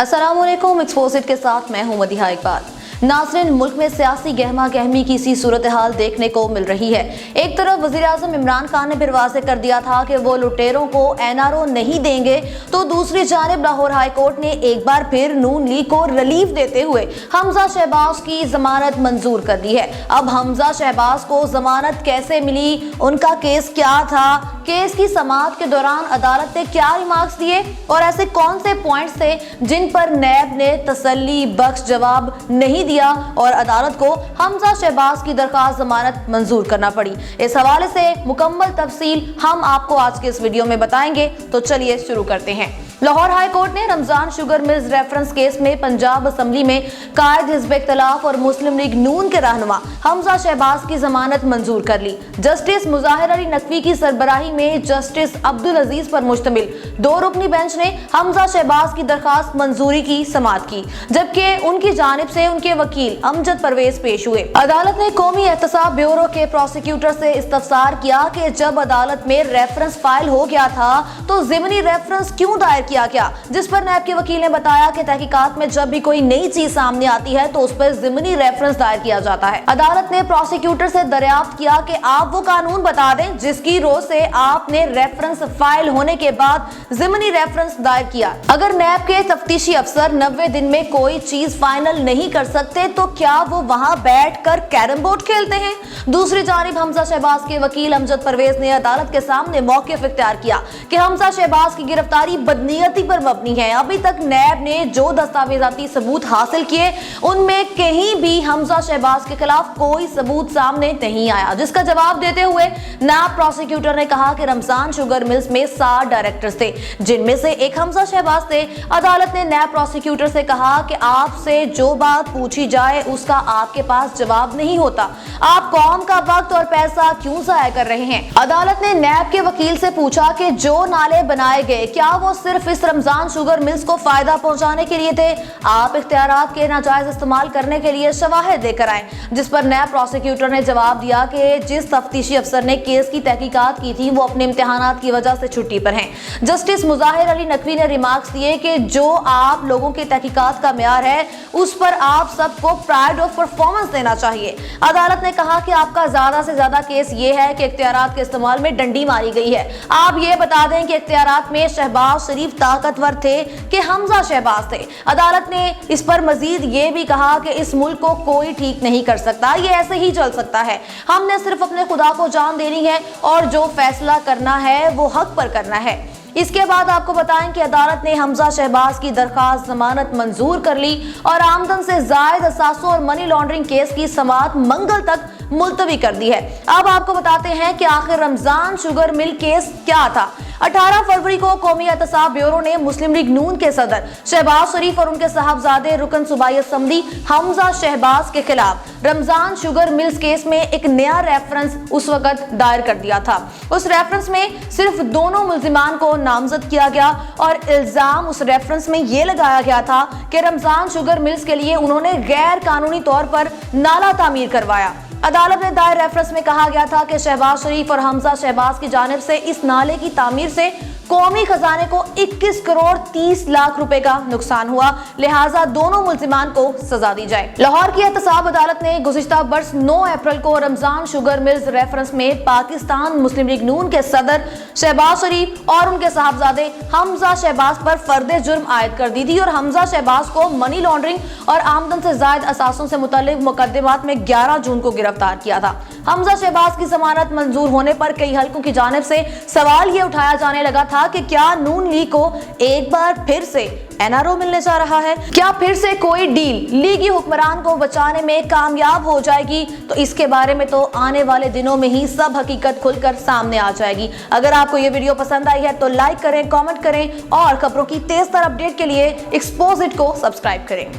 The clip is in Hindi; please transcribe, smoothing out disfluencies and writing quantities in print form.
अस्सलामुअलैकुम, एक्सपोजिट के साथ मैं हूं मदीहा इकबाल। नाज़रीन, मुल्क में सियासी गहमा गहमी की सी सूरत हाल देखने को मिल रही है। एक तरफ वज़ीर-ए-आज़म इमरान खान ने फिर वाज़ेह कर दिया था कि वो लुटेरों को एनआरओ नहीं देंगे, तो दूसरी जानिब लाहौर हाई कोर्ट ने एक बार फिर नून लीग को रिलीफ देते हुए हमजा शहबाज की जमानत मंजूर कर दी है। अब हमजा शहबाज को जमानत कैसे मिली, उनका केस क्या था, केस की समाअत के दौरान अदालत ने क्या रिमार्क्स दिए और ऐसे कौन से पॉइंट्स थे जिन पर नैब ने तसल्ली बख्श जवाब नहीं दिया और अदालत को हमजा शहबाज की दरखास्त जमानत मंजूर करना पड़ी। इस हवाले से मुकम्मल तफसील हम आपको आज के इस वीडियो में बताएंगे, तो चलिए शुरू करते हैं। लाहौर हाई कोर्ट ने Ramzan sugar mills reference case में पंजाब असेंबली में कायद हिज़्ब इख्तिलाफ और मुस्लिम लीग नून के रहनुमा हमजा शहबाज की जमानत मंजूर कर ली। जस्टिस मुज़ाहिर अली नकवी की सरबराही में जस्टिस अब्दुल अजीज पर मुश्तमिल 2 रुकनी बेंच ने हमजा शहबाज की दरखास्त मंजूरी की समाअत की, जबकि उनकी जानिब से उनके वकील अमजद परवेज पेश हुए। अदालत ने कौमी एहतसाब ब्यूरो के प्रोसिक्यूटर से इस्तफसार किया कि जब अदालत में रेफरेंस फाइल हो गया था तो ज़िमनी रेफरेंस क्यों दायर किया गया, जिस पर नैब के वकील ने बताया कि तहकीकात में जब भी कोई नई चीज सामने आती है तो उस पर ज़िमनी रेफरेंस दायर किया जाता है। अदालत ने प्रोसिक्यूटर से दरियाफ्त किया कि आप वो कानून बता दें जिसकी रो से आपने रेफरेंस फाइल होने के बाद ज़िमनी रेफरेंस दायर किया। अगर नैब के तफ्तीशी अफसर 90 दिन में कोई चीज फाइनल नहीं कर सकते तो क्या वो वहां बैठकर कैरम बोर्ड खेलते हैं? दूसरी जानिब हमजा शहबाज के वकील अमजद परवेज ने अदालत के सामने मौक़िफ़ इख्तियार किया कि हमजा शहबाज की गिरफ्तारी बदनीयती पर मबनी है। अभी तक नैब ने जो दस्तावेजाती सबूत हासिल किए उनमें कहीं भी हमजा शहबाज के खिलाफ कोई सबूत सामने नहीं आया, जिसका जवाब देते हुए नैब प्रोसिक्यूटर ने कहा कि रमजान शुगर मिल्स में 7 डायरेक्टर्स थे, जिनमें से एक हमजा शहबाज थे। अदालत ने नैब प्रोसिक्यूटर से कहा कि आपसे जो बात पूछी जाए उसका आपके पास जवाब नहीं होता, आप कौम का वक्त और पैसा क्यों जाया कर रहे हैं? अदालत ने नैब के वकील से पूछा कि जो नाले बनाए गए क्या वो सिर्फ इस रमजान शुगर मिल्स को फायदा पहुंचाने के लिए थे? आप इख्तियारात के नाजायज इस्तेमाल करने के लिए शवाहिद लेकर आए, जिस पर नैब प्रोसिक्यूटर ने जवाब दिया कि जिस तफ्तीशी अफसर ने केस की तहकीकात की थी वो अपने इम्तिहानात की वजह से छुट्टी पर हैं। जस्टिस मुज़ाहिर अली नकवी ने रिमार्क्स दिए कि जो आप लोगों की तहकीकात का मेयार है उस पर आप सबको प्राइड ऑफ परफॉर्मेंस देना चाहिए। अदालत ने कहा कि आपका ज्यादा से ज्यादा केस ये है कि इख्तियारात के इस्तेमाल में डंडी मारी गई है। आप ये बता दें कि इख्तियारात में शहबाज शरीफ ताकतवर थे कि हमजा शहबाज थे। अदालत ने इस पर मजीद ये भी कहा कि इस मुल्क को कोई ठीक नहीं कर सकता, ये ऐसे ही चल सकता है। हमने सिर्फ अपने खुदा को जान देनी है और जो फैसला करना है वो हक पर करना है। इसके बाद आपको बताएं कि अदालत ने हमजा शहबाज की दरखास्त जमानत मंजूर कर ली और आमदन से जायद असासों और मनी लॉन्ड्रिंग केस की समाअत मंगल तक मुलतवी कर दी है। अब आपको बताते हैं कि आखिर रमजान शुगर मिल केस क्या था। 18 फरवरी को कौमी एहतसाब ब्यूरो ने मुस्लिम लीग नून के सदर शहबाज शरीफ और उनके साहबजादे रुकन सूबाई असेंबली हमजा शहबाज के खिलाफ रमजान शुगर मिल्स केस में एक नया रेफरेंस उस वक्त दायर कर दिया था। उस रेफरेंस में सिर्फ दोनों मुल्जिमान को नामजद किया गया और इल्जाम उस रेफरेंस में ये लगाया गया था कि रमजान शुगर मिल्स के लिए उन्होंने गैर कानूनी तौर पर नाला तामीर करवाया। अदालत में दायर रेफरेंस में कहा गया था कि शहबाज शरीफ और हमजा शहबाज की जानिब से इस नाले की तामीर से कौमी खजाने को 21 करोड़ 30 लाख रुपए का नुकसान हुआ, लिहाजा दोनों मुल्जिमान को सजा दी जाए। लाहौर की एहतसाब अदालत ने गुज़िश्ता बरस 9 अप्रैल को रमजान शुगर मिल्स रेफरेंस में पाकिस्तान मुस्लिम लीग नून के सदर शहबाज शरीफ और उनके साहबजादे हमजा शहबाज पर फर्दे जुर्म आयद कर दी थी और हमजा शहबाज को मनी लॉन्ड्रिंग और आमदन से जायद असासों से मुतल्लिक मुकदमात में 11 जून को गिरफ्तार किया था। हमजा शहबाज की जमानत मंजूर होने पर कई हलकों की जानिब से सवाल ये उठाया जाने लगा था कि क्या नून लीग को एक बार फिर से एनआरओ मिलने जा रहा है? क्या फिर से कोई डील लीगी हुक्मरान को बचाने में कामयाब हो जाएगी? तो इसके बारे में तो आने वाले दिनों में ही सब हकीकत खुलकर सामने आ जाएगी। अगर आपको ये वीडियो पसंद आई है तो लाइक करें, कमेंट करें और खबरों की तेज तर अपडेट के लिए एक्सपोजिट को सब्सक्राइब करें।